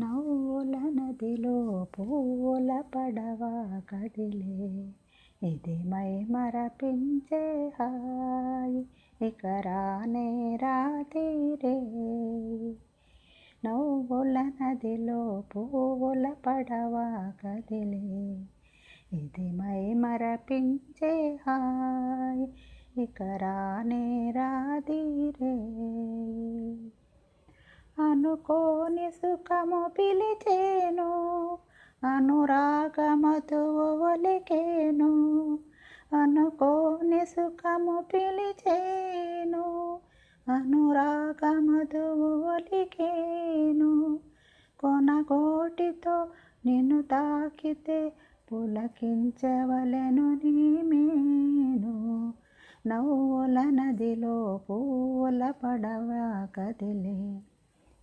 నవ్వుల నదిలో పూల పడవ కదిలే, ఇది మై మరపించే హాయి, ఇక రానే రాతిరే. నవ్వుల నదిలో పూల పడవ కదిలే, ఇది మై మరపించే హాయి, ఇక రానే రాతిరే. అనుకోని సుఖము పిలిచేను, అనురాగమతువు ఒలికేను. అనుకోని సుఖము పిలిచేను, అనురాగమతువు ఒలికేను. కొనగోటితో నిన్ను తాకితే పులకించవలెను నీమేను. నవ్వుల నదిలో పూల పడవ కదిలే,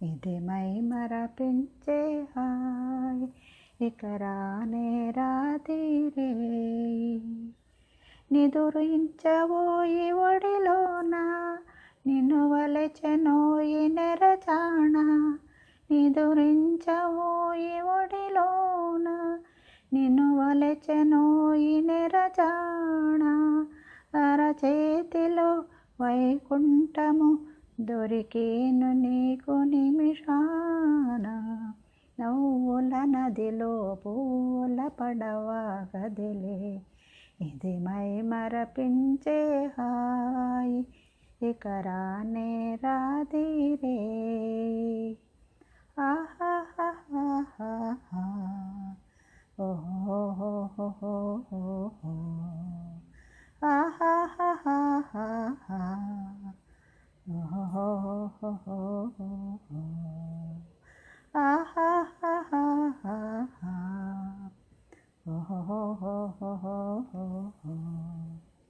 ఇది మై మరపించే హాయి, ఇక రానే రాతిరే. నిదురించబోయి ఒడిలోన నిన్ను వలచెనోయి నెరజాణ. నిదురించబోయి ఒడిలోన నిన్ను వలచెనోయి నెరజాణ. అరచేతిలో వైకుంఠము దొరికేను నీకు నిమిషాన. నవ్వుల నదిలో పూల పడవ కదిలే, ఇది మై మరపించే హాయి, ఇక రానే రాతిరే. ఆహాహాహా ఓహోహోహోహో ఆహాహాహా ఆహాహాహా ఓహోహోహో